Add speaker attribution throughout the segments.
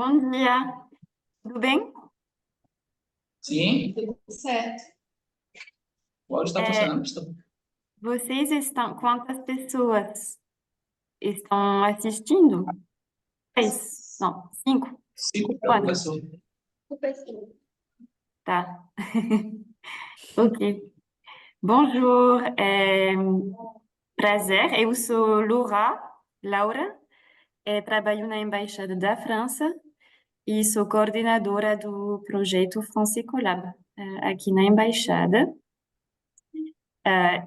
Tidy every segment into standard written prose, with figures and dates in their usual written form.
Speaker 1: Bom dia, tudo bem?
Speaker 2: Sim,
Speaker 3: Tudo certo.
Speaker 2: o áudio está
Speaker 1: É,
Speaker 2: funcionando.
Speaker 1: quantas pessoas estão assistindo? Três? Não, cinco?
Speaker 2: Cinco
Speaker 1: Quatro?
Speaker 2: pessoas.
Speaker 1: Tá. Ok. Bonjour, prazer. Eu sou Laura, trabalho na Embaixada da França e sou coordenadora do projeto France Collab, aqui na Embaixada.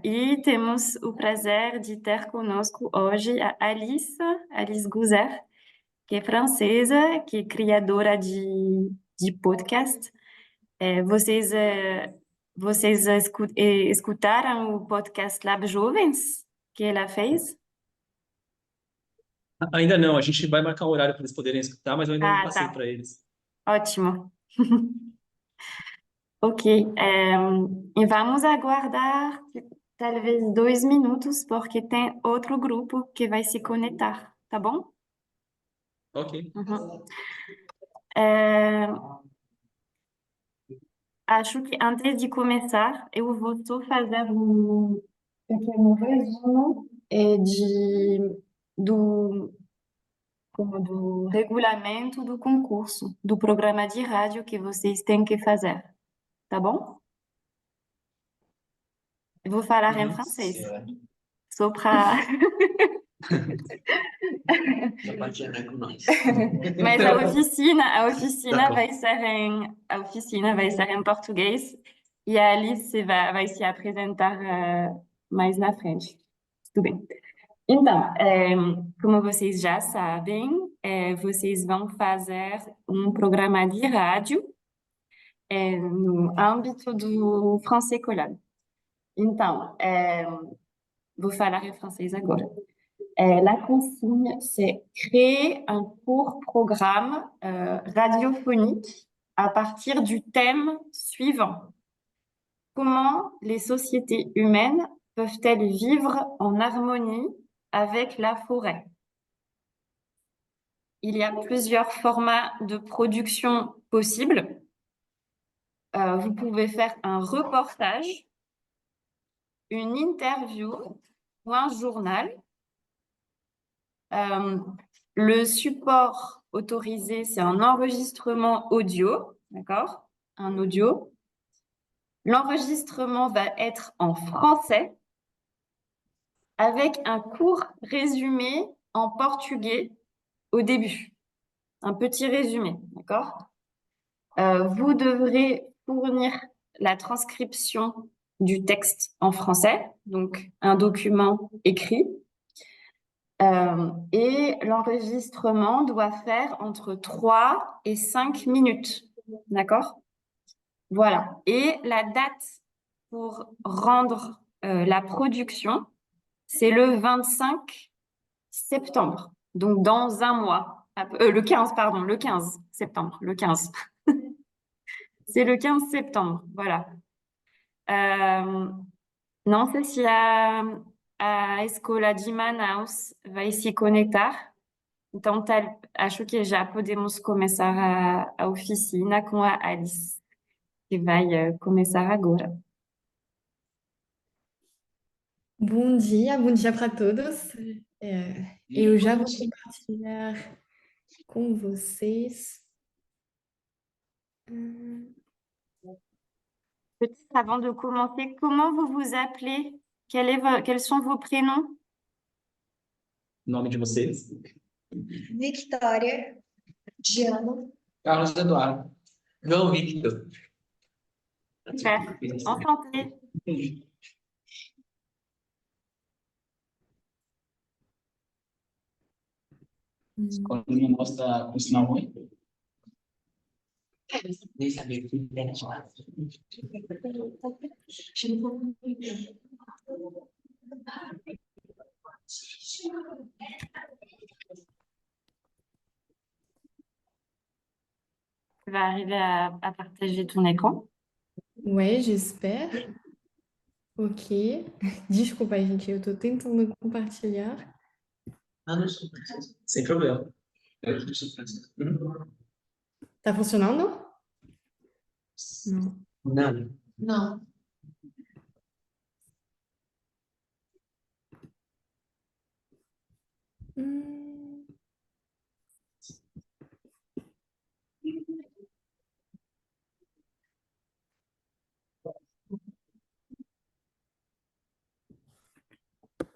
Speaker 1: E temos o prazer de ter conosco hoje a Alice Gouzer, que é francesa, que é criadora de podcast. Vocês escutaram o podcast Lab Jovens que ela fez?
Speaker 4: Ainda não, a gente vai marcar um horário para eles poderem escutar, mas eu ainda não
Speaker 1: Ah,
Speaker 4: passei
Speaker 1: tá.
Speaker 4: para eles.
Speaker 1: Ótimo. Ok. E vamos aguardar talvez 2 minutos, porque tem outro grupo que vai se conectar, tá bom?
Speaker 4: Ok.
Speaker 1: Uhum. É, Acho que antes de começar, eu vou só fazer um pequeno resumo do, do regulamento do concurso, do programa de rádio que vocês têm que fazer, tá bom? Eu vou falar em
Speaker 4: Uhum.
Speaker 1: francês,
Speaker 2: Certo.
Speaker 1: só para...
Speaker 2: Compartilhar com nós.
Speaker 1: Mas
Speaker 2: Tá bom.
Speaker 1: a oficina vai ser em português e a Alice vai se apresentar mais na frente. Tudo bem. Então, como vocês já sabem, vocês vão fazer um programa de rádio, no âmbito do Français Collab. Então, vou falar em francês agora. La consigne, c'est créer un court programme radiophonique à partir du thème suivant. Comment les sociétés humaines peuvent-elles vivre en harmonie avec la forêt? Il y a plusieurs formats de production possibles. Vous pouvez faire un reportage, une interview ou un journal. Le support autorisé, c'est un enregistrement audio, d'accord? Un audio. L'enregistrement va être en français avec un court résumé en portugais au début. Un petit résumé, d'accord? Vous devrez fournir la transcription du texte en français, donc un document écrit. Et l'enregistrement doit faire entre 3 et 5 minutes. D'accord? Voilà. Et la date pour rendre la production, c'est le 25 septembre. Donc dans un mois. Le 15, pardon, le 15 septembre. Le 15. C'est le 15 septembre. Voilà. Não sei se a escola de Manaus vai se conectar. Então, acho que já podemos começar a oficina com a Alice, que vai começar agora.
Speaker 3: Bom dia para todos. Eu já vou compartilhar com vocês.
Speaker 1: Peut-être avant de commencer, comment vous vous appelez? Quels sont vos prénoms?
Speaker 4: Nome de vocês?
Speaker 5: Victoria, Diana,
Speaker 2: Carlos Eduardo. João Victor.
Speaker 1: Super. Enchantée.
Speaker 2: Quando me mostra com sinal ruim. Nem sabia que era de lá.
Speaker 1: Tu vas arriver à partager ton écran.
Speaker 3: Ouais, j'espère. Ok. Desculpa, gente, eu tô tentando compartilhar.
Speaker 2: Ah, não sou francês. Sem problema. Eu sou francês.
Speaker 3: Tá funcionando? Não.
Speaker 2: Não.
Speaker 5: Não.
Speaker 3: Hum,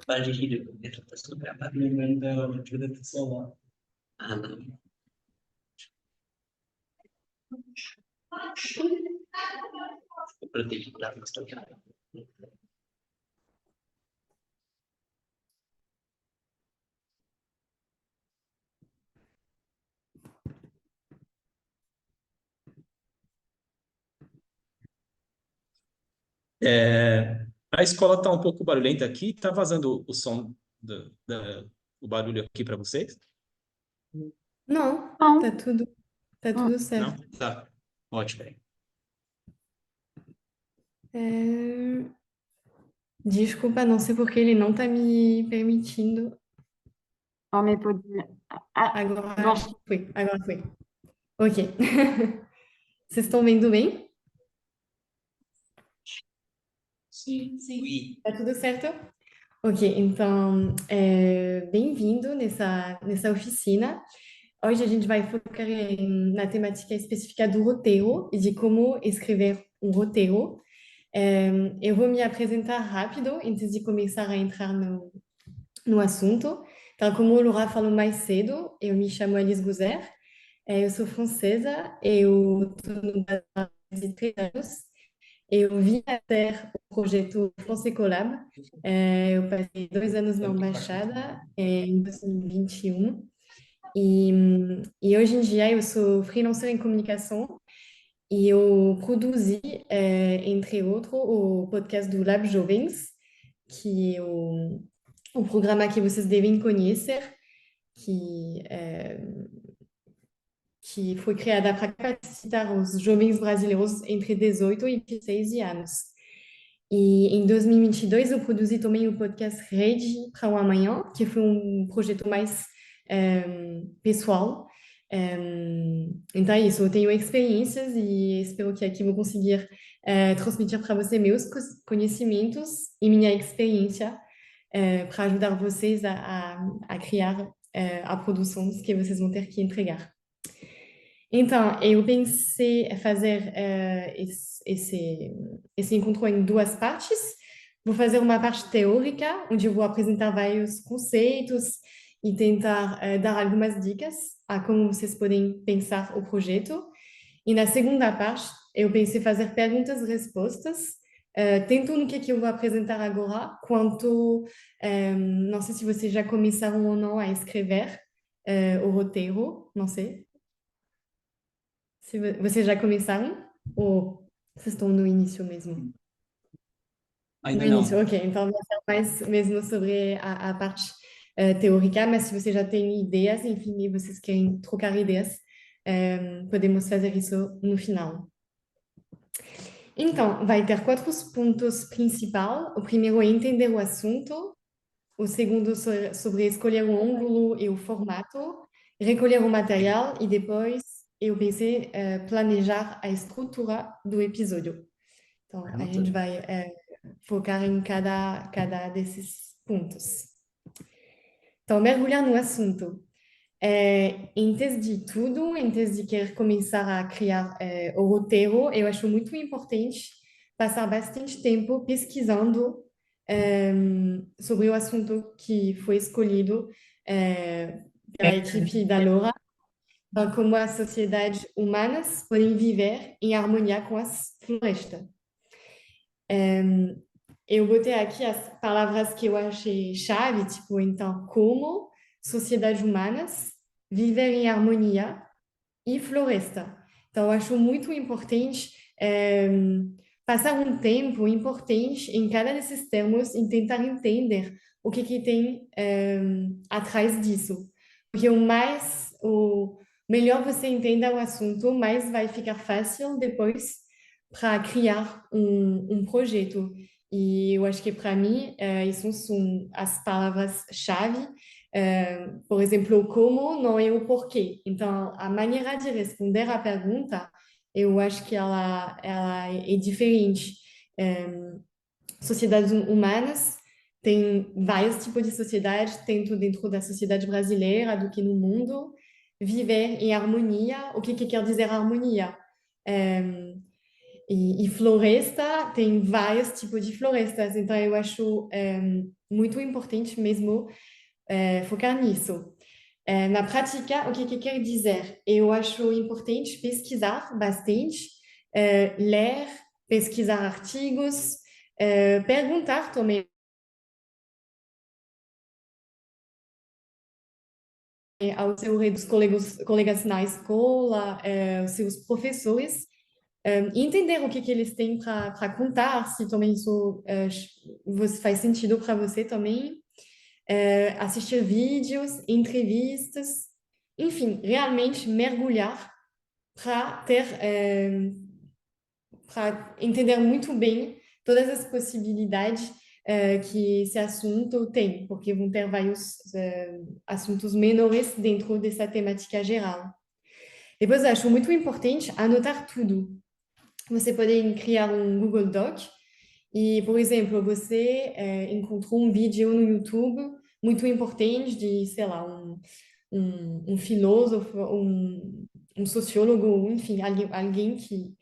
Speaker 2: Pode ir, eu tô passando gravado.
Speaker 4: Lembrando da ajuda do celular.
Speaker 2: Ah, não. Eu protegi pra mostrar.
Speaker 4: A escola está um pouco barulhenta aqui. Está vazando o som, o barulho aqui para vocês?
Speaker 3: não,
Speaker 1: Não.
Speaker 3: tá
Speaker 1: Hum.
Speaker 3: tudo
Speaker 4: Não?
Speaker 3: certo.
Speaker 4: Tá. Ótimo.
Speaker 3: É, Desculpa, não sei porque ele não tá me permitindo.
Speaker 1: On me podia. Ah,
Speaker 3: Agora
Speaker 1: bom,
Speaker 3: foi, agora foi. Ok. Vocês estão vendo bem?
Speaker 2: Sim. Sim.
Speaker 3: Tá tudo certo? Ok, então, bem-vindo nessa oficina. Hoje a gente vai focar na temática específica do roteiro e de como escrever um roteiro. Eu vou me apresentar rápido antes de começar a entrar no assunto. Então, como o Laura falou mais cedo, eu me chamo Alice Gouzer, eu sou francesa, eu estou no Brasil há 3 anos. Eu vim até o projeto France Collab. Eu passei 2 anos na embaixada em 2021 e hoje em dia eu sou freelancer em comunicação e eu produzi, entre outros, o podcast do Lab Jovens, que é o programa que vocês devem conhecer, que, é, que foi criada para capacitar os jovens brasileiros entre 18 e 26 anos. E em 2022 eu produzi também o podcast Rede para o Amanhã, que foi um projeto mais pessoal. Então é isso, eu tenho experiências e espero que aqui vou conseguir transmitir para você meus conhecimentos e minha experiência para ajudar vocês a criar a produção que vocês vão ter que entregar. Então, eu pensei fazer esse encontro em 2 partes. Vou fazer uma parte teórica, onde eu vou apresentar vários conceitos e tentar dar algumas dicas a como vocês podem pensar o projeto. E na segunda parte, eu pensei fazer perguntas e respostas, tanto no que eu vou apresentar agora, quanto, não sei se vocês já começaram ou não a escrever o roteiro, não sei. Se vocês já começaram? Ou vocês estão no início mesmo?
Speaker 2: Ainda
Speaker 3: No
Speaker 2: não.
Speaker 3: início, ok. Então, vai ser mais mesmo sobre a parte teórica, mas se vocês já têm ideias, enfim, e vocês querem trocar ideias, podemos fazer isso no final. Então, vai ter 4 pontos principais. O primeiro é entender o assunto. O segundo sobre escolher o ângulo e o formato, recolher o material e depois eu pensei planejar a estrutura do episódio. Então, a gente vai focar em cada desses pontos. Então, mergulhar no assunto. Antes de tudo, antes de querer começar a criar o roteiro, eu acho muito importante passar bastante tempo pesquisando sobre o assunto que foi escolhido pela equipe da Laura, então, como as sociedades humanas podem viver em harmonia com as florestas. Eu botei aqui as palavras que eu achei chave, tipo, então, como sociedades humanas viver em harmonia e floresta. Então, eu acho muito importante passar um tempo importante em cada desses termos e tentar entender o que tem atrás disso. Porque o melhor você entenda o assunto, mais vai ficar fácil depois para criar um projeto. E eu acho que para mim, isso são as palavras-chave Por exemplo, o como não é o porquê. Então, a maneira de responder à pergunta, eu acho que ela é diferente. Sociedades humanas tem vários tipos de sociedade, tanto dentro da sociedade brasileira do que no mundo. Viver em harmonia, o que quer dizer harmonia? E floresta, tem vários tipos de florestas, então eu acho muito importante mesmo focar nisso. Na prática, o que quer dizer? Eu acho importante pesquisar bastante, ler, pesquisar artigos, perguntar também aos seus colegas na escola, aos seus professores, e entender o que eles têm para contar, se também isso faz sentido para você também. Assistir vídeos, entrevistas, enfim, realmente mergulhar para para entender muito bem todas as possibilidades que esse assunto tem, porque vão ter vários assuntos menores dentro dessa temática geral. Depois, eu acho muito importante anotar tudo. Você pode criar um Google Doc e, por exemplo, você encontrou um vídeo no YouTube muito importante de, sei lá, um filósofo, um sociólogo, enfim, alguém que,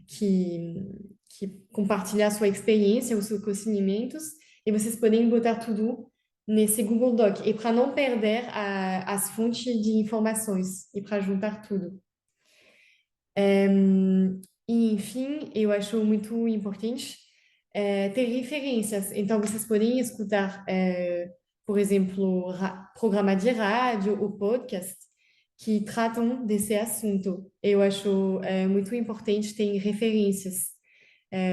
Speaker 3: que compartilha a sua experiência, os seus conhecimentos, e vocês podem botar tudo nesse Google Doc. E para não perder as fontes de informações e para juntar tudo. E, enfim, eu acho muito importante ter referências. Então, vocês podem escutar, por exemplo, programas de rádio ou podcast que tratam desse assunto. Eu acho muito importante ter referências,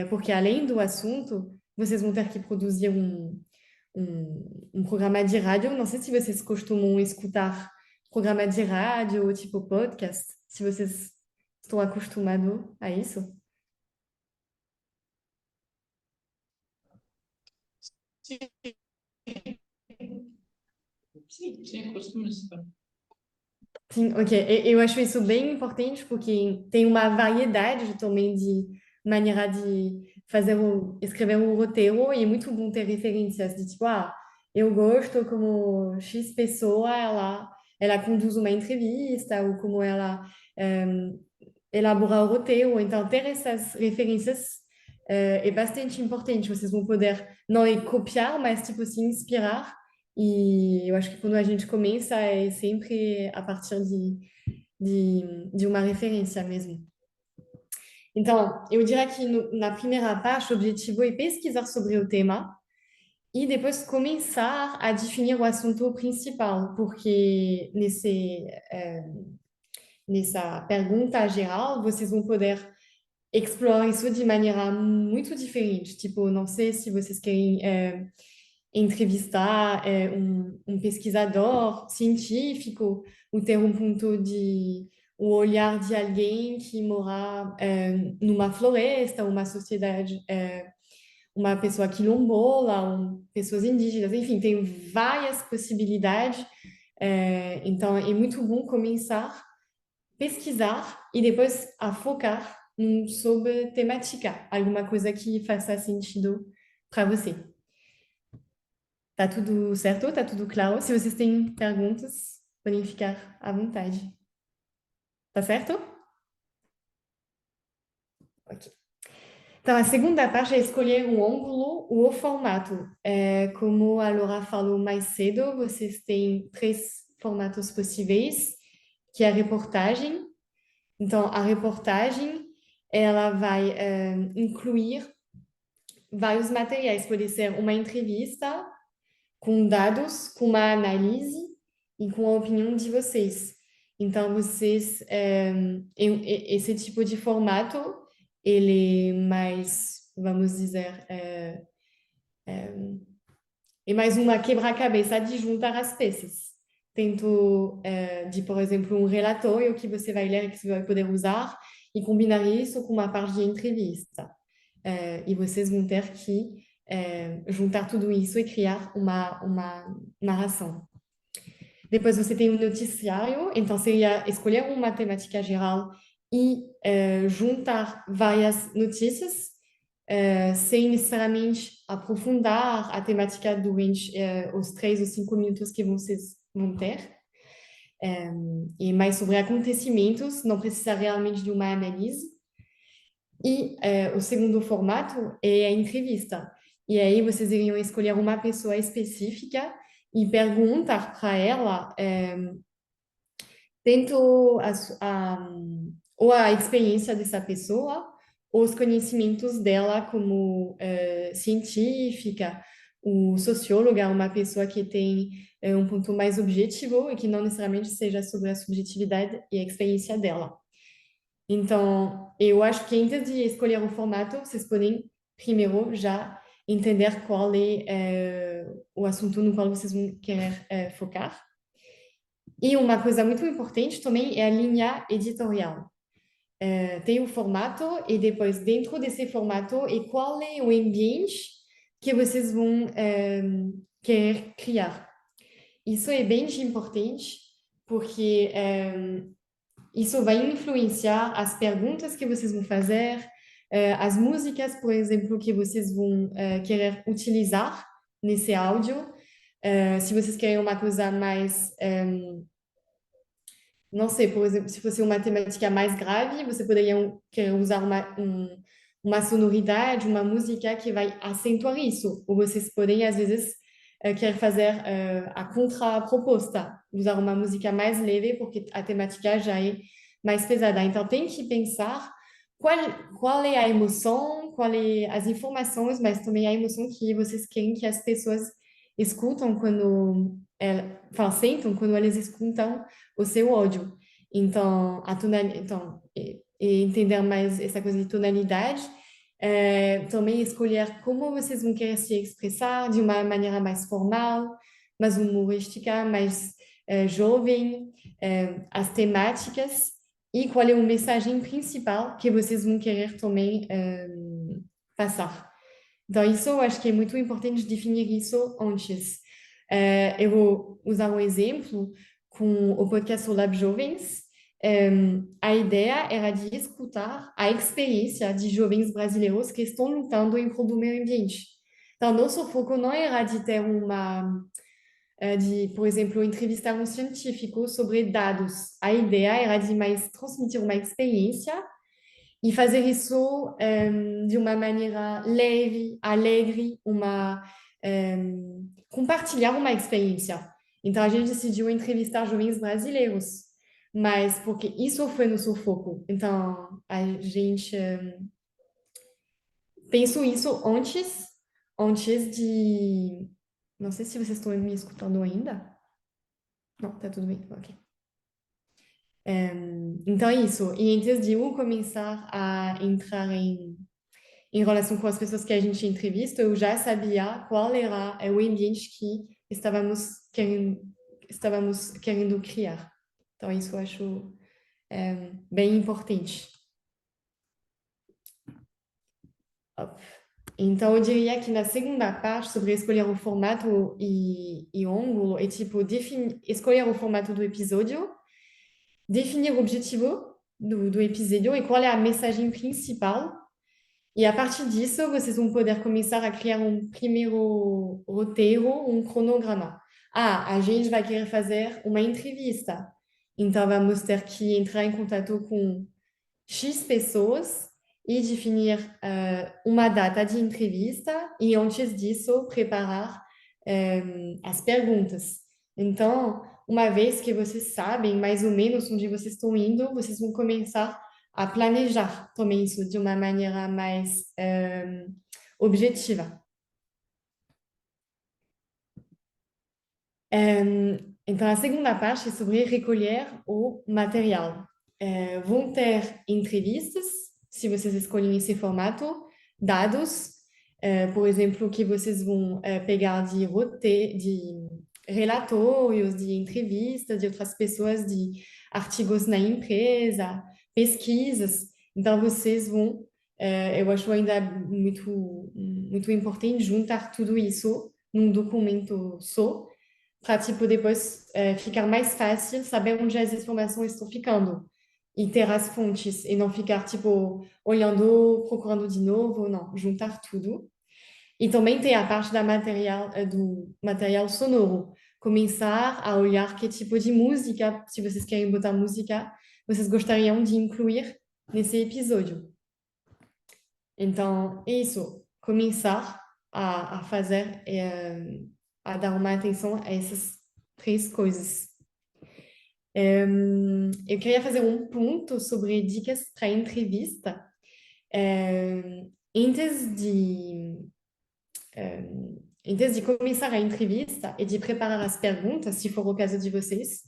Speaker 3: porque além do assunto, vocês vão ter que produzir um programa de rádio. Não sei se vocês costumam escutar programa de rádio ou tipo podcast, se vocês estão acostumados a isso.
Speaker 2: Sim, sim, costumo estar.
Speaker 3: Sim, ok. Eu acho isso bem importante porque tem uma variedade também de maneira de escrever um roteiro e é muito bom ter referências de tipo, eu gosto como X pessoa, ela conduz uma entrevista ou como ela elabora o roteiro. Então, ter essas referências é bastante importante. Vocês vão poder não é copiar, mas tipo se inspirar. E eu acho que quando a gente começa é sempre a partir de uma referência mesmo. Então, eu diria que na primeira parte, o objetivo é pesquisar sobre o tema e depois começar a definir o assunto principal, porque nessa pergunta geral, vocês vão poder explorar isso de maneira muito diferente. Tipo, não sei se vocês querem entrevistar um pesquisador científico, ou ter um ponto de o olhar de alguém que mora numa floresta, uma sociedade, uma pessoa quilombola, pessoas indígenas, enfim, tem várias possibilidades. Então, é muito bom começar pesquisar e depois a focar sobre temática, alguma coisa que faça sentido para você. Tá tudo certo? Tá tudo claro? Se vocês têm perguntas, podem ficar à vontade. Tá certo? Ok. Então, a segunda parte é escolher o ângulo ou o formato. Como a Laura falou mais cedo, vocês têm três formatos possíveis, que é a reportagem. Então, a reportagem, ela vai incluir vários materiais. Pode ser uma entrevista com dados, com uma análise e com a opinião de vocês. Então, esse tipo de formato, ele é mais, vamos dizer, é mais uma quebra-cabeça de juntar as peças. Tento, de, por exemplo, um relatório que você vai ler e que você vai poder usar e combinar isso com uma parte de entrevista. E vocês vão ter que juntar tudo isso e criar uma narração. Depois você tem um noticiário, então seria escolher uma temática geral e juntar várias notícias, sem necessariamente aprofundar a temática durante os 3 ou 5 minutos que vocês vão ter. E mais sobre acontecimentos, não precisa realmente de uma análise. E o segundo formato é a entrevista. E aí vocês iriam escolher uma pessoa específica e perguntar para ela tanto ou a experiência dessa pessoa, ou os conhecimentos dela como científica, o socióloga, uma pessoa que tem um ponto mais objetivo e que não necessariamente seja sobre a subjetividade e a experiência dela. Então, eu acho que antes de escolher o formato, vocês podem primeiro já entender qual é o assunto no qual vocês vão querer focar. E uma coisa muito importante também é a linha editorial. Tem o formato e depois dentro desse formato e qual é o ambiente que vocês vão querer criar. Isso é bem importante porque isso vai influenciar as perguntas que vocês vão fazer, as músicas, por exemplo, que vocês vão querer utilizar nesse áudio. Se vocês querem uma coisa mais não sei, por exemplo, se fosse uma temática mais grave, você poderia querer usar uma sonoridade, uma música que vai acentuar isso. Ou vocês podem, às vezes, querer fazer a contraproposta, usar uma música mais leve, porque a temática já é mais pesada. Então, tem que pensar qual é a emoção, qual é as informações, mas também a emoção que vocês querem que as pessoas escutam sentam quando elas escutam o seu ódio. Então, e entender mais essa coisa de tonalidade, também escolher como vocês vão querer se expressar de uma maneira mais formal, mais humorística, mais jovem, as temáticas e qual é a mensagem principal que vocês vão querer também passar. Então, isso eu acho que é muito importante definir isso antes. Eu vou usar um exemplo com o podcast Lab Jovens. A ideia era de escutar a experiência de jovens brasileiros que estão lutando em prol do meio ambiente. Então, nosso foco não era de ter por exemplo, entrevistar um científico sobre dados. A ideia era de mais transmitir uma experiência e fazer isso de uma maneira leve, alegre, compartilhar uma experiência. Então, a gente decidiu entrevistar jovens brasileiros, mas porque isso foi nosso foco. Então, a gente pensou isso antes de... Não sei se vocês estão me escutando ainda. Não, tá tudo bem, ok. Então, é isso. E antes de eu começar a entrar em relação com as pessoas que a gente entrevista, eu já sabia qual era o ambiente que estávamos querendo criar. Então, isso eu acho bem importante. Então, eu diria que na segunda parte, sobre escolher o formato e ângulo, é tipo escolher o formato do episódio, definir o objetivo do episódio e qual é a mensagem principal. E a partir disso, vocês vão poder começar a criar um primeiro roteiro, um cronograma. A gente vai querer fazer uma entrevista. Então, vamos ter que entrar em contato com X pessoas e definir uma data de entrevista e, antes disso, preparar as perguntas. Então, uma vez que vocês sabem mais ou menos onde vocês estão indo, vocês vão começar a planejar também isso de uma maneira mais objetiva. Então, a segunda parte é sobre recolher o material. Vão ter entrevistas, se vocês escolhem esse formato, dados, por exemplo, que vocês vão pegar de relatórios, de entrevistas de outras pessoas, de artigos na empresa, pesquisas. Então, vocês vão, eu acho ainda muito, muito importante juntar tudo isso num documento só, para, tipo, depois ficar mais fácil saber onde as informações estão ficando e ter as fontes e não ficar, tipo, olhando, procurando de novo, não, juntar tudo. E também tem a parte do material sonoro. Começar a olhar que tipo de música, se vocês querem botar música, vocês gostariam de incluir nesse episódio. Então, é isso. Começar a fazer, a dar uma atenção a essas três coisas. Eu queria fazer um ponto sobre dicas para entrevista. Antes de Antes de começar a entrevista e de preparar as perguntas, se for o caso de vocês,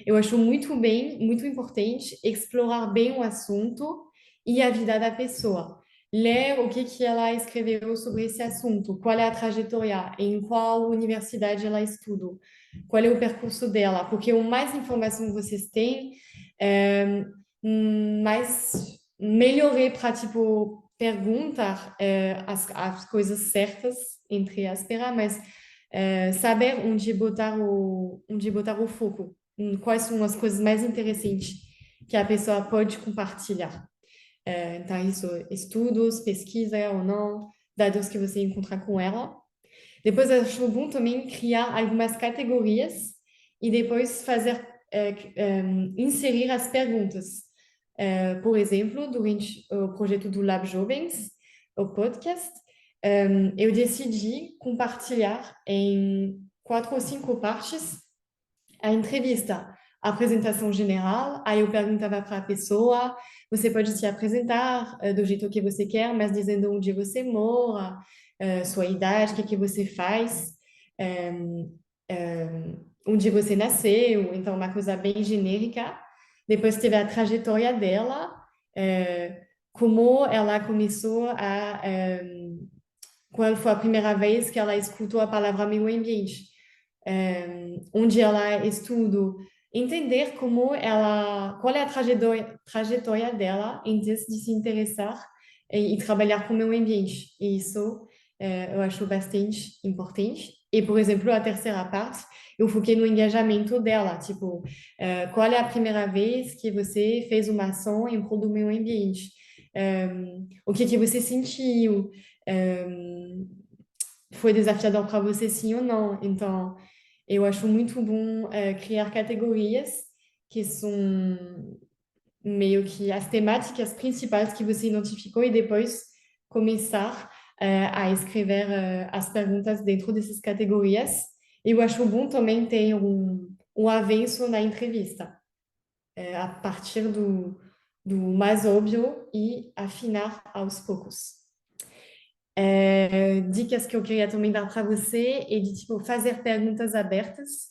Speaker 3: eu acho muito importante explorar bem o assunto e a vida da pessoa. Ler o que ela escreveu sobre esse assunto, qual é a trajetória, em qual universidade ela estudou, qual é o percurso dela, porque o mais informação vocês têm, mais melhor é para, tipo, perguntar as coisas certas, entre aspas, mas saber onde botar o foco, quais são as coisas mais interessantes que a pessoa pode compartilhar. Então, isso, estudos, pesquisa ou não, dados que você encontra com ela. Depois, acho bom também criar algumas categorias e depois inserir as perguntas. Por exemplo, durante o projeto do Lab Jovens, o podcast, eu decidi compartilhar em 4 ou 5 partes a entrevista. A apresentação geral, aí eu perguntava para a pessoa, você pode se apresentar do jeito que você quer, mas dizendo onde você mora, sua idade, o que você faz, onde você nasceu, então uma coisa bem genérica. Depois teve a trajetória dela, como ela começou qual foi a primeira vez que ela escutou a palavra meio ambiente, onde ela estudou, entender qual é a trajetória dela antes de se interessar e trabalhar com o meio ambiente. E isso eu acho bastante importante. E, por exemplo, a terceira parte, eu foquei no engajamento dela, tipo, qual é a primeira vez que você fez uma ação em prol do meio ambiente? O que você sentiu? Foi desafiador para você, sim ou não? Então, eu acho muito bom criar categorias que são meio que as temáticas principais que você identificou e depois começar a escrever as perguntas dentro dessas categorias. Eu acho bom também ter um avanço na entrevista, a partir do mais óbvio e afinar aos poucos. Dicas que eu queria também dar para você é de tipo, fazer perguntas abertas.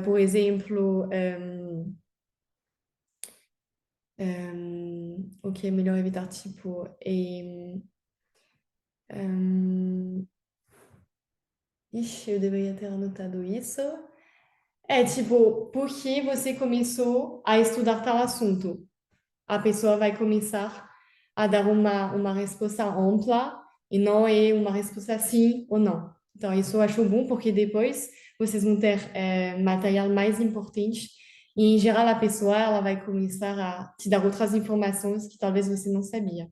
Speaker 3: Por exemplo, o que é melhor evitar, tipo, ixi, eu deveria ter anotado isso. Tipo, por que você começou a estudar tal assunto? A pessoa vai começar a dar uma resposta ampla e não é uma resposta sim ou não. Então, isso eu acho bom porque depois vocês vão ter material mais importante e, em geral, a pessoa ela vai começar a te dar outras informações que talvez você não sabia.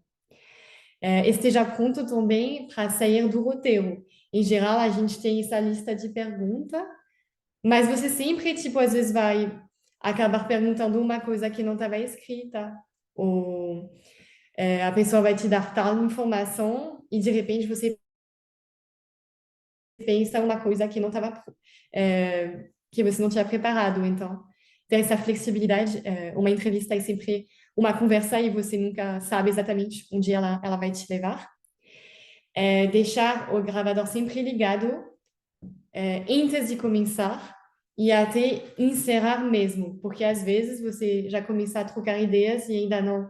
Speaker 3: Esteja pronto também para sair do roteiro. Em geral, a gente tem essa lista de perguntas, mas você sempre, tipo, às vezes vai acabar perguntando uma coisa que não estava escrita, ou a pessoa vai te dar tal informação e de repente você pensa uma coisa que não estava, que você não tinha preparado. Então, ter essa flexibilidade, uma entrevista é sempre uma conversa e você nunca sabe exatamente onde ela vai te levar. Deixar o gravador sempre ligado antes de começar e até encerrar mesmo, porque às vezes você já começa a trocar ideias e ainda não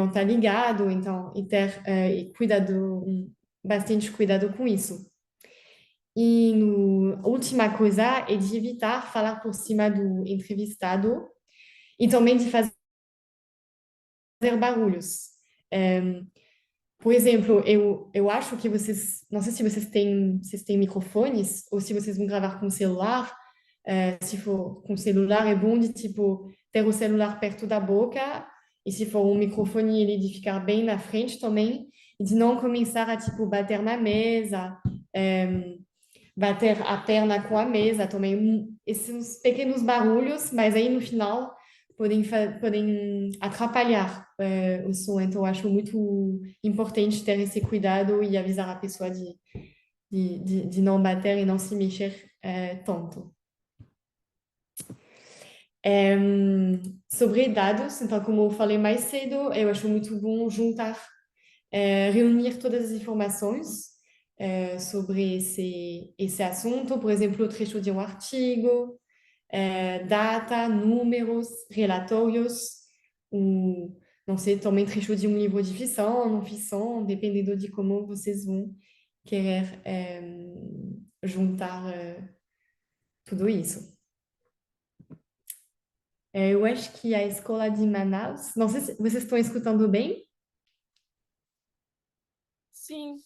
Speaker 3: está ligado, então e ter bastante cuidado com isso. E a última coisa é de evitar falar por cima do entrevistado e também de fazer barulhos. Por exemplo, eu acho que vocês, não sei se vocês têm microfones ou se vocês vão gravar com celular. Se for com celular, é bom de, tipo, ter o celular perto da boca e se for um microfone, ele de ficar bem na frente também e de não começar a, tipo, bater na mesa, bater a perna com a mesa também. Esses pequenos barulhos, mas aí no final podem atrapalhar o som. Então, eu acho muito importante ter esse cuidado e avisar a pessoa de não bater e não se mexer tanto. Sobre dados, então, como eu falei mais cedo, eu acho muito bom juntar, reunir todas as informações sobre esse assunto, por exemplo, o trecho de um artigo, data, números, relatórios, ou, não sei, também trecho de um livro de ficção, não ficção, dependendo de como vocês vão querer juntar tudo isso. Eu acho que a escola de Manaus, não sei se vocês estão escutando bem?
Speaker 1: Sim.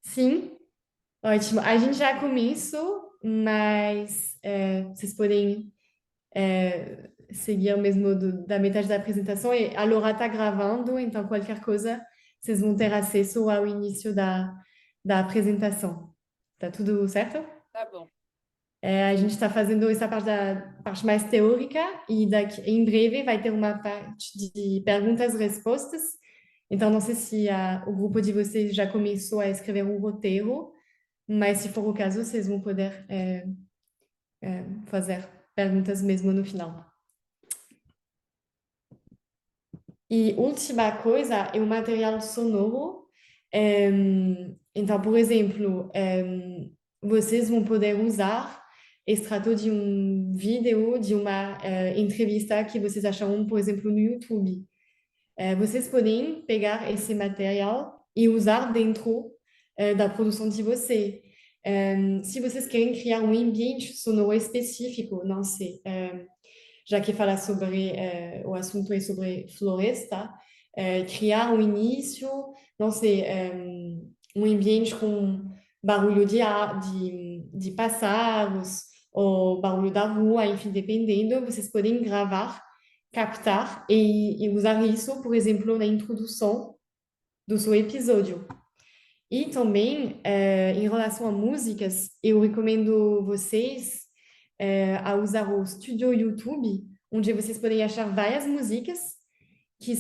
Speaker 3: Sim? Ótimo. A gente já começou, mas vocês podem seguir o mesmo da metade da apresentação. E a Laura está gravando, então qualquer coisa, vocês vão ter acesso ao início da apresentação. Tá tudo certo?
Speaker 1: Tá bom.
Speaker 3: A gente está fazendo essa parte mais teórica e em breve vai ter uma parte de perguntas e respostas. Então, não sei se o grupo de vocês já começou a escrever um roteiro, mas se for o caso, vocês vão poder fazer perguntas mesmo no final. E última coisa é o material sonoro. Então, por exemplo, vocês vão poder usar extrato de um vídeo, de uma entrevista que vocês acharam, por exemplo, no YouTube. Vocês podem pegar esse material e usar dentro da produção de você. Se vocês querem criar um ambiente sonoro específico, não sei, já que fala sobre o assunto é sobre floresta, criar um início, não sei, um ambiente com barulho de pássaros ou barulho da rua, enfim, dependendo, vocês podem gravar, captar e usar isso, por exemplo, na introdução do seu episódio. E também, em relação a músicas, eu recomendo vocês a usar o Studio YouTube, onde vocês podem achar várias músicas que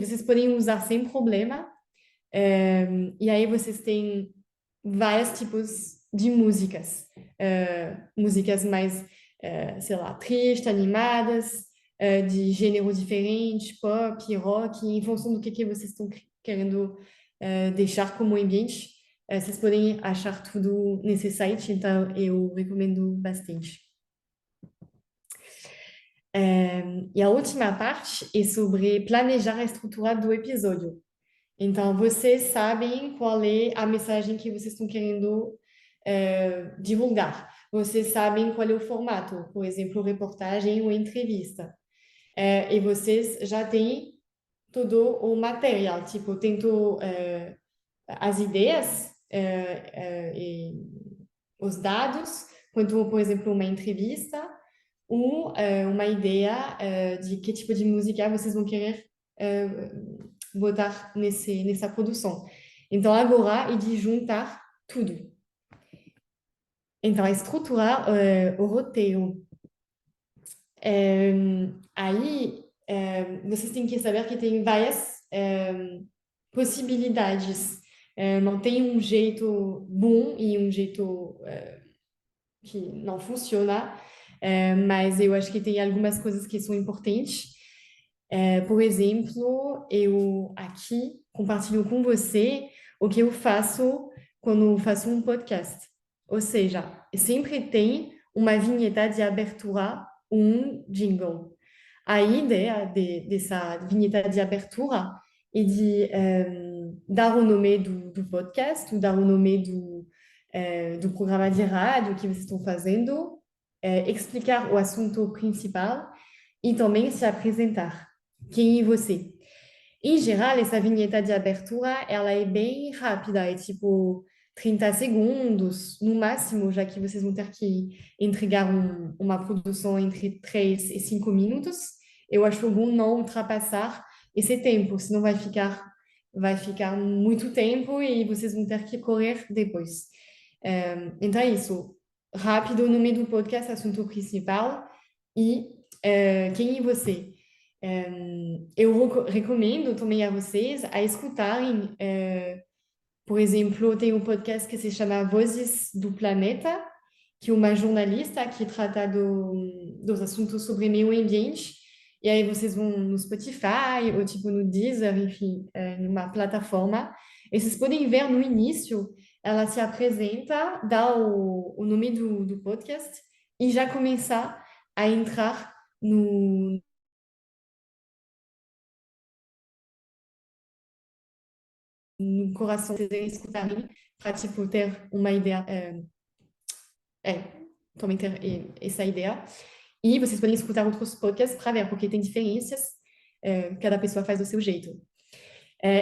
Speaker 3: vocês podem usar sem problema. E aí vocês têm vários tipos de músicas. Músicas mais, sei lá, tristes, animadas, de gênero diferente, pop, rock, em função do que vocês estão querendo deixar como ambiente. Vocês podem achar tudo nesse site, então eu recomendo bastante. E a última parte é sobre planejar a estrutura do episódio. Então, vocês sabem qual é a mensagem que vocês estão querendo divulgar. Vocês sabem qual é o formato, por exemplo, reportagem ou entrevista. E vocês já têm todo o material, tipo, tento as ideias e os dados, quanto, por exemplo, uma entrevista ou uma ideia de que tipo de música vocês vão querer botar nessa produção. Então, agora é de juntar tudo. Então, estruturar o roteiro. Aí, vocês têm que saber que tem várias possibilidades. Não tem um jeito bom e um jeito que não funciona, mas eu acho que tem algumas coisas que são importantes. Por exemplo, eu aqui compartilho com você o que eu faço quando eu faço um podcast. Ou seja, sempre tem uma vinheta de abertura, um jingle. A ideia dessa vinheta de abertura é de dar o nome do podcast, ou dar o nome do programa de rádio que vocês estão fazendo, explicar o assunto principal e também se apresentar. Quem é você? Em geral, essa vinheta de abertura, ela é bem rápida, é tipo 30 segundos, no máximo, já que vocês vão ter que entregar uma produção entre 3 e 5 minutos. Eu acho bom não ultrapassar esse tempo, senão vai ficar muito tempo e vocês vão ter que correr depois. Então é isso. Rápido, o nome do podcast, assunto principal e quem é você? Eu recomendo também a vocês a escutarem, por exemplo, tem um podcast que se chama Vozes do Planeta, que é uma jornalista que trata dos assuntos sobre meio ambiente. E aí vocês vão no Spotify ou tipo no Deezer, enfim, numa plataforma. E vocês podem ver no início, ela se apresenta, dá o nome do podcast e já começar a entrar no coração de vocês escutarem para tipo ter uma ideia, é, também ter essa ideia. E vocês podem escutar outros podcasts para ver, porque tem diferenças, cada pessoa faz do seu jeito.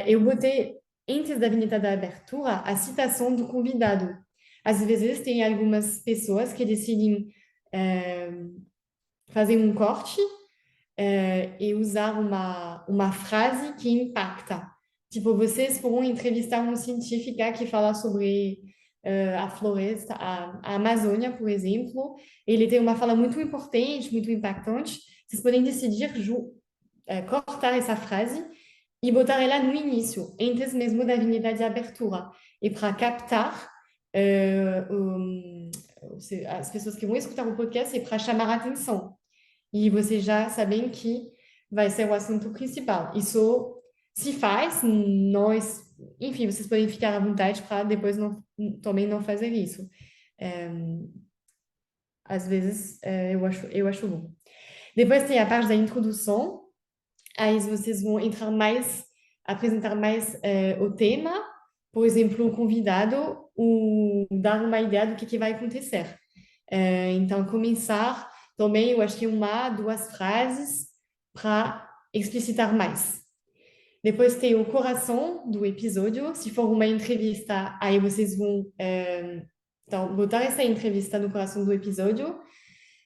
Speaker 3: Eu botei, antes da vinheta da abertura, a citação do convidado. Às vezes tem algumas pessoas que decidem fazer um corte e usar uma frase que impacta. Tipo, vocês foram entrevistar uma científica que fala sobre a floresta, a Amazônia, por exemplo. Ele tem uma fala muito importante, muito impactante. Vocês podem decidir cortar essa frase e botar ela no início, antes mesmo da vinheta de abertura. E para captar as pessoas que vão escutar o podcast e para chamar a atenção. E vocês já sabem que vai ser o assunto principal. Isso se faz, nós, enfim, vocês podem ficar à vontade para depois também não fazer isso. É, às vezes eu acho bom. Depois tem a parte da introdução, aí vocês vão entrar mais, apresentar mais o tema, por exemplo, o convidado, ou dar uma ideia do que vai acontecer. Então, começar também, eu acho que uma, duas frases para explicitar mais. Depois tem o coração do episódio. Se for uma entrevista, aí vocês vão então, botar essa entrevista no coração do episódio.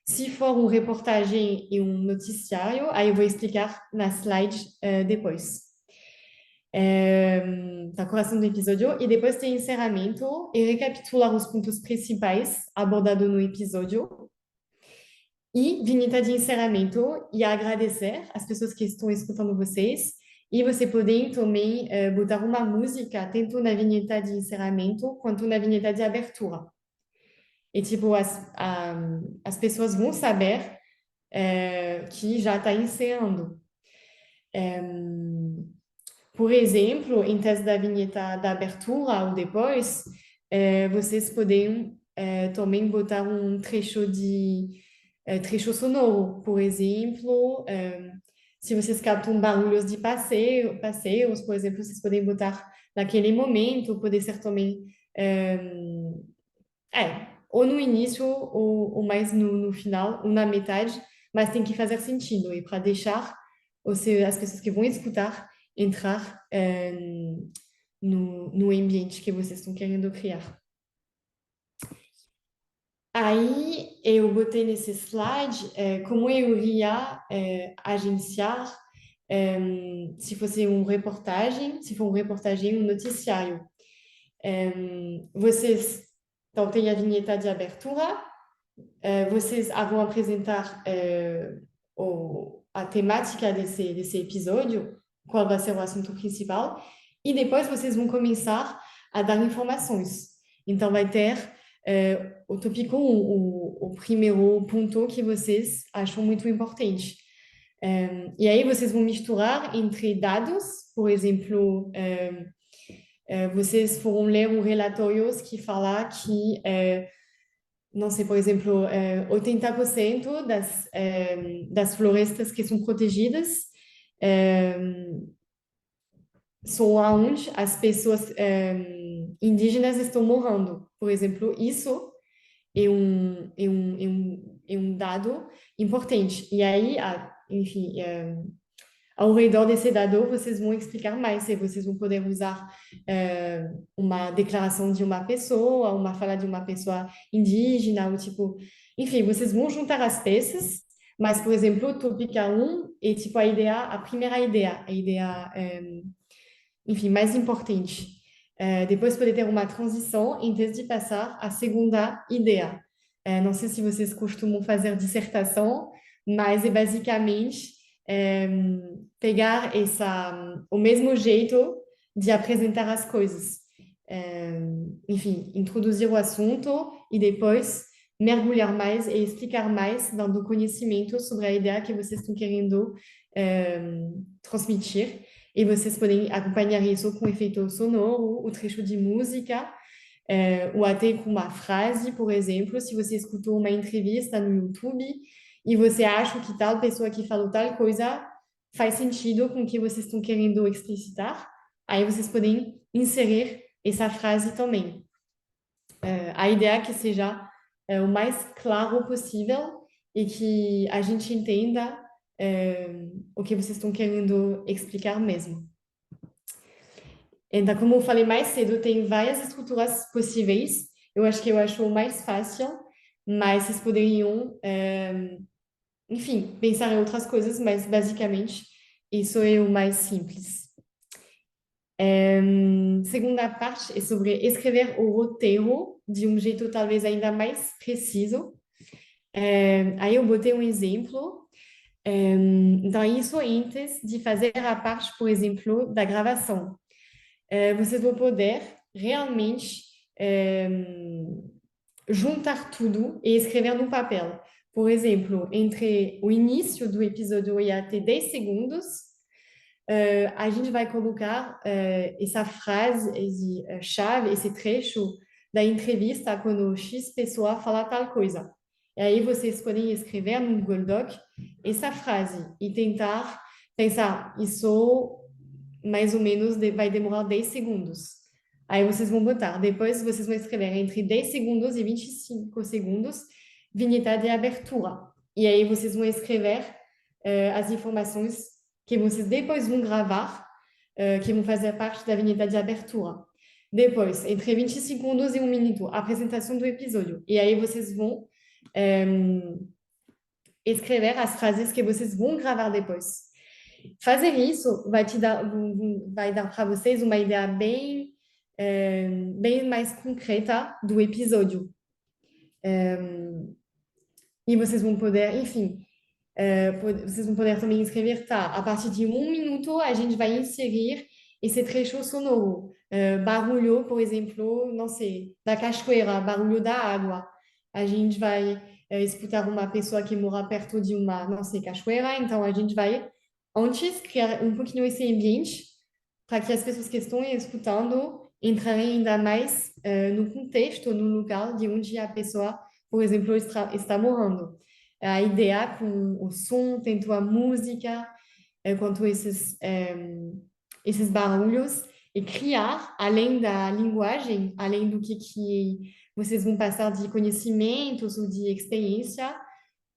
Speaker 3: Se for uma reportagem e um noticiário, aí eu vou explicar na slide depois. Então, coração do episódio. E depois tem encerramento e recapitular os pontos principais abordados no episódio. E vinheta de encerramento e agradecer as pessoas que estão escutando vocês. E você pode também botar uma música, tanto na vinheta de encerramento quanto na vinheta de abertura. E, tipo, as pessoas vão saber que já está encerrando. Por exemplo, em tese da vinheta da abertura ou depois, vocês podem também botar um trecho sonoro. Por exemplo, se vocês captam barulhos de passeios, por exemplo, vocês podem botar naquele momento, pode ser também ou no início ou mais no final, ou na metade, mas tem que fazer sentido e para deixar as pessoas que vão escutar entrar no ambiente que vocês estão querendo criar. Aí eu botei nesse slide como eu iria agenciar se fosse uma reportagem, se for uma reportagem, um noticiário. Vocês, então tem a vinheta de abertura, vocês vão apresentar a temática desse episódio, qual vai ser o assunto principal, e depois vocês vão começar a dar informações. Então, vai ter o tópico, o primeiro ponto que vocês acham muito importante. E aí vocês vão misturar entre dados, por exemplo, vocês foram ler relatórios que falam que não sei, por exemplo, 80% das florestas que são protegidas são onde as pessoas indígenas estão morando. Por exemplo, isso é um dado importante. E aí, enfim, Ao redor desse dado, vocês vão explicar mais, e vocês vão poder usar uma declaração de uma pessoa, uma fala de uma pessoa indígena, ou tipo, enfim, vocês vão juntar as peças, mas, por exemplo, o tópico 1 é tipo a primeira ideia, enfim, mais importante. Depois pode ter uma transição antes de passar à segunda ideia. Não sei se vocês costumam fazer dissertação, mas é basicamente é, pegar o mesmo jeito de apresentar as coisas. Enfim, introduzir o assunto e depois mergulhar mais e explicar mais, dando conhecimento sobre a ideia que vocês estão querendo transmitir. E vocês podem acompanhar isso com efeito sonoro, o trecho de música, ou até com uma frase, por exemplo, se você escutou uma entrevista no YouTube e você acha que tal pessoa que falou tal coisa faz sentido com o que vocês estão querendo explicitar, aí vocês podem inserir essa frase também. A ideia é que seja o mais claro possível e que a gente entenda o que vocês estão querendo explicar mesmo. Então, como eu falei mais cedo, tem várias estruturas possíveis. Eu acho que eu acho o mais fácil, mas vocês poderiam, enfim, pensar em outras coisas, mas basicamente isso é o mais simples. Segunda parte é sobre escrever o roteiro de um jeito talvez ainda mais preciso. Aí eu botei um exemplo. Então, isso antes de fazer a parte, por exemplo, da gravação. Vocês vão poder realmente juntar tudo e escrever no papel. Por exemplo, entre o início do episódio e até 10 segundos, a gente vai colocar essa frase, esse chave, esse trecho da entrevista quando X pessoa fala tal coisa. E aí vocês podem escrever no Google Doc essa frase e tentar pensar, isso mais ou menos vai demorar 10 segundos. Aí vocês vão botar. Depois vocês vão escrever entre 10 segundos e 25 segundos, vinheta de abertura. E aí vocês vão escrever as informações que vocês depois vão gravar, que vão fazer parte da vinheta de abertura. Depois, entre 20 segundos e 1 minuto, a apresentação do episódio. E aí vocês vão escrever as frases que vocês vão gravar depois. Fazer isso vai dar para vocês uma ideia bem mais concreta do episódio. E vocês vão poder, enfim, vocês vão poder também escrever, tá? A partir de 1 minuto, a gente vai inserir esse trecho sonoro. Barulho, por exemplo, não sei, da cachoeira, barulho da água. A gente vai escutar uma pessoa que mora perto de uma, não sei, cachoeira, então a gente vai antes criar um pouquinho esse ambiente para que as pessoas que estão escutando entrarem ainda mais no contexto, no local de onde a pessoa, por exemplo, está morando. A ideia com o som, tanto a música, quanto esses barulhos, e criar, além da linguagem, além do que vocês vão passar de conhecimentos ou de experiência,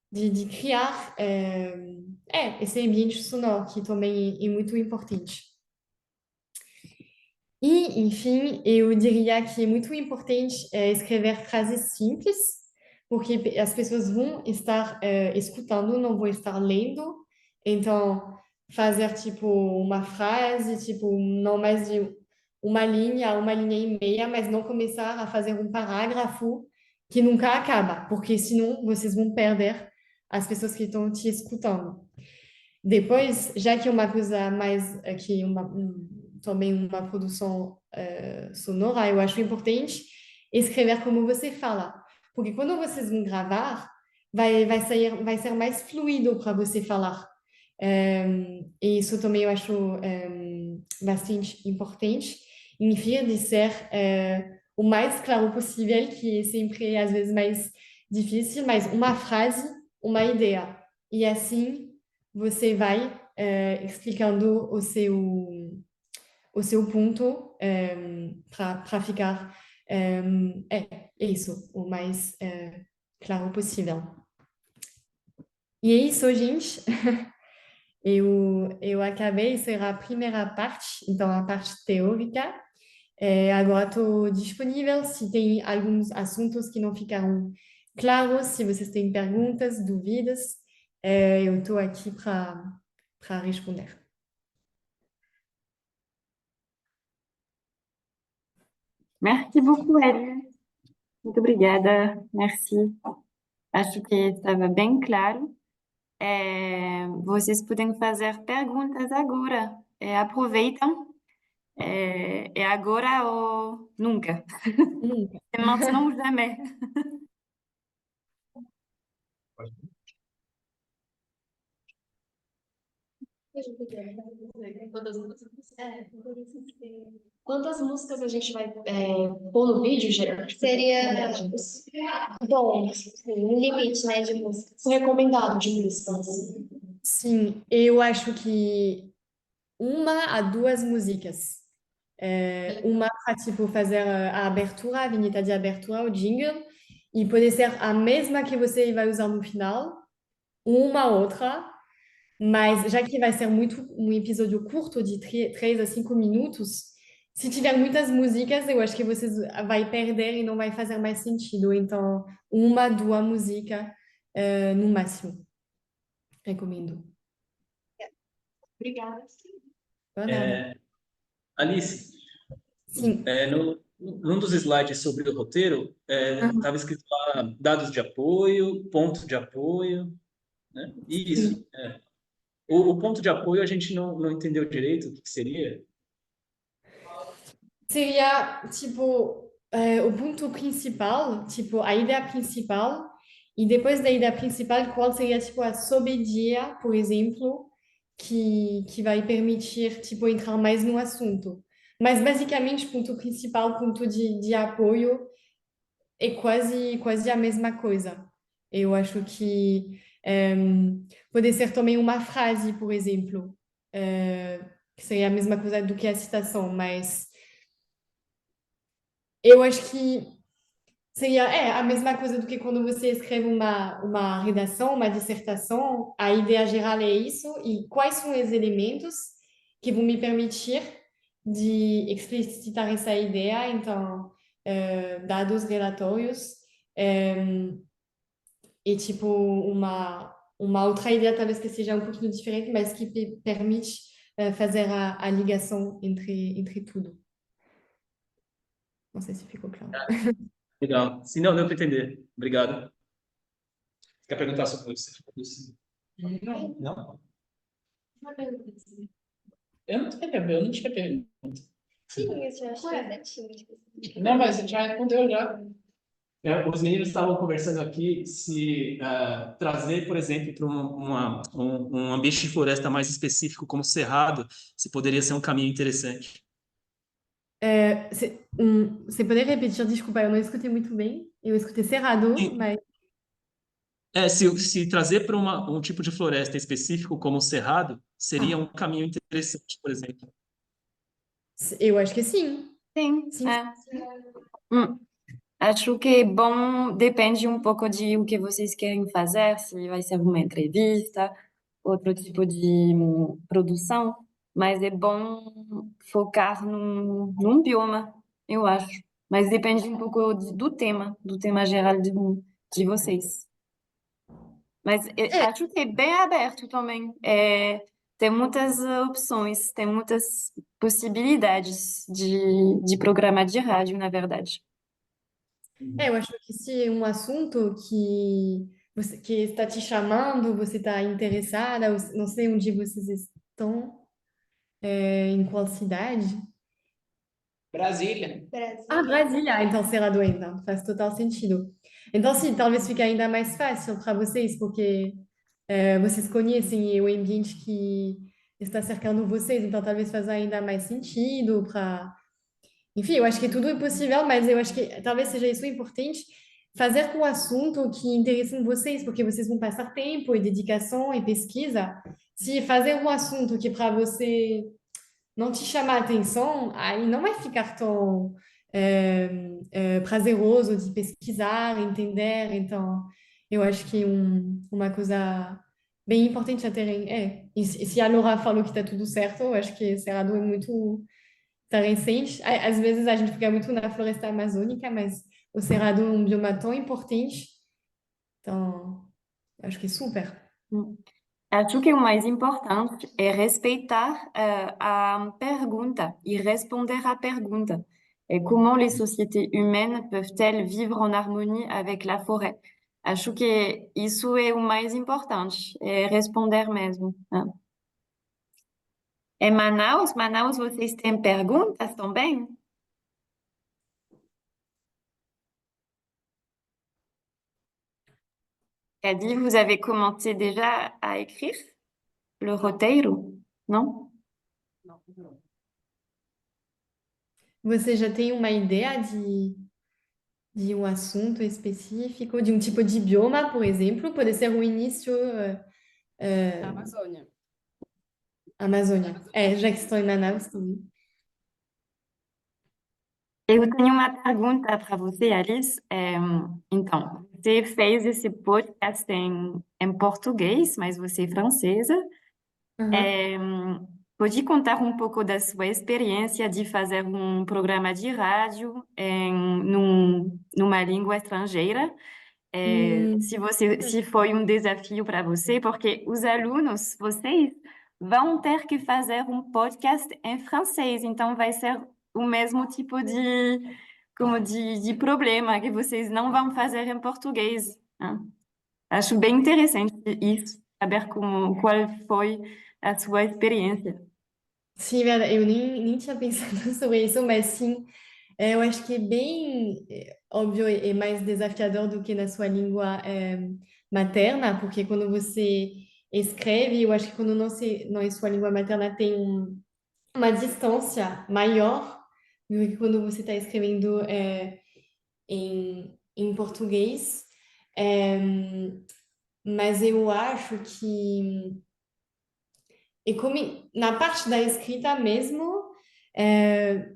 Speaker 3: de criar esse ambiente sonoro, que também é muito importante. E, enfim, eu diria que é muito importante escrever frases simples, porque as pessoas vão estar escutando, não vão estar lendo. Então, fazer, tipo, uma frase, tipo, não mais de uma linha e meia, mas não começar a fazer um parágrafo que nunca acaba, porque senão vocês vão perder as pessoas que estão te escutando. Depois, já que é uma coisa mais que também uma produção sonora, eu acho importante escrever como você fala, porque quando vocês vão gravar, vai ser mais fluido para você falar. E isso também eu acho bastante importante, enfim, de ser o mais claro possível, que é sempre às vezes mais difícil, mas uma frase, uma ideia. E assim você vai explicando o seu ponto para ficar isso, o mais claro possível. E é isso, gente. Eu acabei, isso era a primeira parte, então a parte teórica. Agora estou disponível se tem alguns assuntos que não ficaram claros, se vocês têm perguntas, dúvidas, eu estou aqui para responder.
Speaker 1: Merci beaucoup, Elia. Muito obrigada. Merci. Acho que estava bem claro. Vocês podem fazer perguntas agora. Aproveitam. É agora ou nunca. É maintenant ou jamais.
Speaker 5: Quantas músicas a gente vai pôr no vídeo, geralmente? Seria bom, um limite, né, de músicas. O recomendado de músicas.
Speaker 3: Sim, eu acho que uma a duas músicas. Uma para tipo, fazer a abertura, a vinheta de abertura, o jingle, e pode ser a mesma que você vai usar no final, uma outra, mas já que vai ser muito um episódio curto de 3 a 5 minutos, se tiver muitas músicas, eu acho que você vai perder e não vai fazer mais sentido. Então, uma, duas músicas no máximo. Recomendo.
Speaker 5: Obrigada.
Speaker 3: Boa nada.
Speaker 4: Alice,
Speaker 3: Sim.
Speaker 4: num dos slides sobre o roteiro, estava escrito lá dados de apoio, ponto de apoio, né? Isso. O ponto de apoio a gente não entendeu direito o que seria.
Speaker 3: Seria, tipo, o ponto principal, tipo, a ideia principal, e depois da ideia principal, qual seria, tipo, a sobedia, por exemplo, que vai permitir, tipo, entrar mais no assunto. Mas, basicamente, ponto principal, ponto de apoio, é quase a mesma coisa. Eu acho que pode ser também uma frase, por exemplo, que seria a mesma coisa do que a citação, mas eu acho que seria a mesma coisa do que quando você escreve uma redação, uma dissertação, a ideia geral é isso, e quais são os elementos que vão me permitir de explicitar essa ideia, então, dados, relatórios, e tipo uma outra ideia talvez que seja um pouquinho diferente, mas que permite fazer a ligação entre tudo. Não sei se ficou claro.
Speaker 4: Legal. Se não, deu para entender. Obrigado. Quer perguntar sobre isso? Não? Eu não tinha pergunta.
Speaker 5: Sim, isso eu acho que
Speaker 2: Não, mas já respondeu já.
Speaker 4: Os meninos estavam conversando aqui se trazer, por exemplo, para um ambiente de floresta mais específico, como Cerrado, se poderia ser um caminho interessante.
Speaker 3: Você poderia repetir? Desculpa, eu não escutei muito bem. Eu escutei cerrado,
Speaker 4: Sim.
Speaker 3: mas
Speaker 4: Se trazer para um tipo de floresta específico, como o Cerrado, seria um caminho interessante, por exemplo.
Speaker 3: eu acho que sim.
Speaker 1: Sim,
Speaker 3: Sim.
Speaker 1: Acho que é bom, depende um pouco de o que vocês querem fazer, se vai ser uma entrevista, outro tipo de produção, mas é bom focar num bioma, eu acho. Mas depende um pouco do tema geral de vocês. Mas acho que é bem aberto também. Tem muitas opções, tem muitas possibilidades de programa de rádio, na verdade.
Speaker 3: Eu acho que se é um assunto que está te chamando, você está interessada, não sei onde vocês estão, em qual cidade.
Speaker 2: Brasília.
Speaker 3: Ah, Brasília, então Cerrado ainda, faz total sentido. Então, sim, talvez fique ainda mais fácil para vocês, porque vocês conhecem o ambiente que está cercando vocês, então talvez faça ainda mais sentido para. Enfim, eu acho que tudo é possível, mas eu acho que talvez seja isso importante, fazer com o assunto que interessa vocês, porque vocês vão passar tempo e dedicação e pesquisa. Se fazer um assunto que para você não te chamar a atenção, aí não vai ficar tão prazeroso de pesquisar, entender. Então, eu acho que uma coisa bem importante a terem. E se a Laura falou que está tudo certo, eu acho que Cerrado é muito interessante. Às vezes a gente fica muito na floresta amazônica, mas o Cerrado é um bioma tão importante. Então, eu acho que é super.
Speaker 1: Hum. Acho que o mais importante é respeitar a pergunta e responder à pergunta. Et comment les sociétés humaines peuvent-elles vivre en harmonie avec la forêt? Acho que isso é o mais importante, é responder mesmo, né? Em Manaus, vocês têm perguntas também? Cady, vous avez commencé déjà à écrire le roteiro? Non?
Speaker 3: Você já tem uma ideia de um assunto específico, de um tipo de bioma, por exemplo? Pode ser o início,
Speaker 6: Amazônia.
Speaker 3: Amazônia. Já que estou em Manaus também.
Speaker 1: Eu tenho uma pergunta para você, Alice. Então, você fez esse podcast em português, mas você é francesa.
Speaker 3: Aham.
Speaker 1: Pode contar um pouco da sua experiência de fazer um programa de rádio numa língua estrangeira? Se foi um desafio para você, porque os alunos, vocês, vão ter que fazer um podcast em francês, então vai ser o mesmo tipo de problema que vocês não vão fazer em português, né? Acho bem interessante isso, saber qual foi a sua experiência.
Speaker 3: Sim, verdade. Eu nem tinha pensado sobre isso, mas sim, eu acho que é bem óbvio e mais desafiador do que na sua língua materna, porque quando você escreve, eu acho que quando não é sua língua materna, tem uma distância maior do que quando você está escrevendo em português. É, mas eu acho que e como na parte da escrita mesmo, é,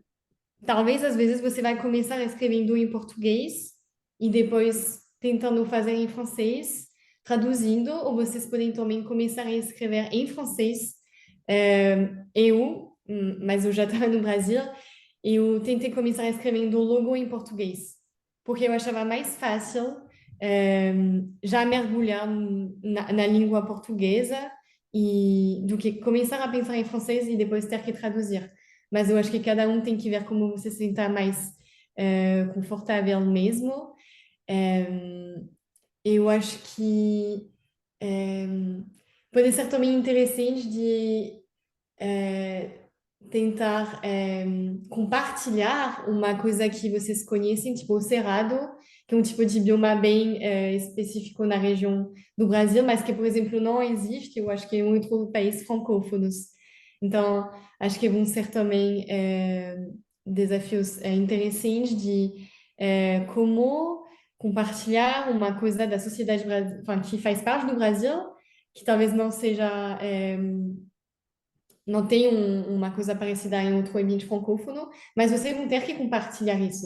Speaker 3: talvez às vezes você vai começar escrevendo em português e depois tentando fazer em francês, traduzindo, ou vocês podem também começar a escrever em francês. Mas eu já estava no Brasil, eu tentei começar escrevendo logo em português, porque eu achava mais fácil já mergulhar na língua portuguesa e do que começar a pensar em francês e depois ter que traduzir. Mas eu acho que cada um tem que ver como você se senta mais confortável mesmo. Eh, eu acho que eh, pode ser também interessante de tentar compartilhar uma coisa que vocês conhecem, tipo o Cerrado, que é um tipo de bioma bem específico na região do Brasil, mas que, por exemplo, não existe, eu acho que em outros países francófonos. Então, acho que vão ser também desafios interessantes de como compartilhar uma coisa da sociedade que faz parte do Brasil, que talvez não seja não tem uma coisa parecida em outro ambiente francófono, mas vocês vão ter que compartilhar isso.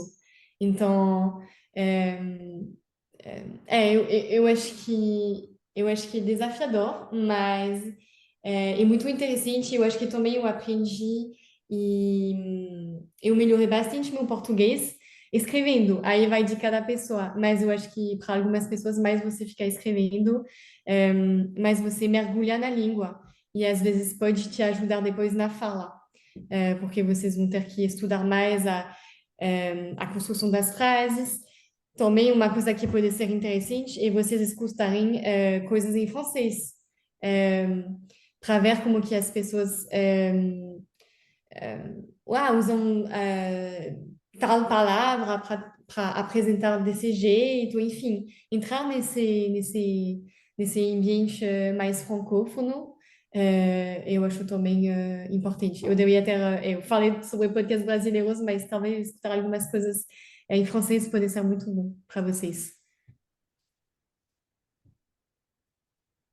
Speaker 3: Então, é, eu acho que é desafiador, mas é muito interessante. Eu acho que também eu aprendi e eu melhorei bastante meu português escrevendo. Aí vai de cada pessoa, mas eu acho que para algumas pessoas mais você fica escrevendo, mais você mergulha na língua e às vezes pode te ajudar depois na fala, porque vocês vão ter que estudar mais a construção das frases. Também uma coisa que pode ser interessante é vocês escutarem coisas em francês, para ver como que as pessoas usam tal palavra para apresentar desse jeito, enfim, entrar nesse ambiente mais francófono, eu acho também importante. Eu deveria ter, eu falei sobre podcasts brasileiros, mas talvez escutar algumas coisas em francês pode ser muito bom para vocês.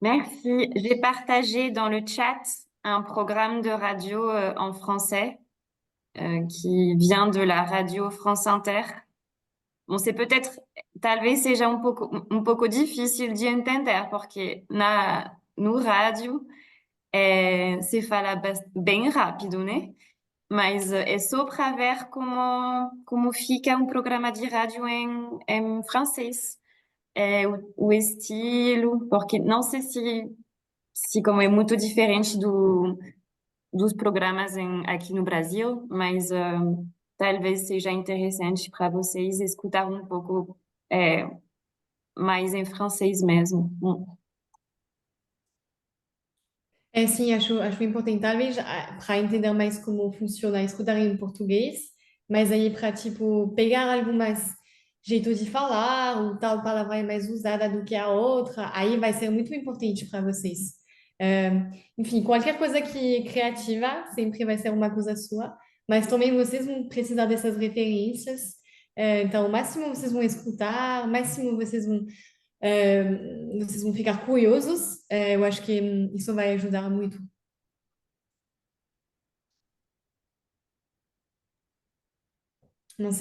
Speaker 1: Merci. J'ai partagé dans le chat un programme de radio en français qui vient de la radio France Inter. Bon, c'est peut-être, talvez seja um pouco difícil de entender, porque no rádio se fala bem rápido, né? Mas é só para ver como fica um programa de rádio em francês. O estilo, porque não sei se como é muito diferente dos programas aqui no Brasil, mas talvez seja interessante para vocês escutar um pouco mais em francês mesmo.
Speaker 3: É, sim, acho importante, talvez, para entender mais como funciona, escutar em português, mas aí para, tipo, pegar algumas jeitos de falar, ou tal palavra é mais usada do que a outra, aí vai ser muito importante para vocês. É, enfim, qualquer coisa que é criativa sempre vai ser uma coisa sua, mas também vocês vão precisar dessas referências. Então, o máximo vocês vão escutar, o máximo vocês vão ficar curiosos. Eu acho que isso vai ajudar muito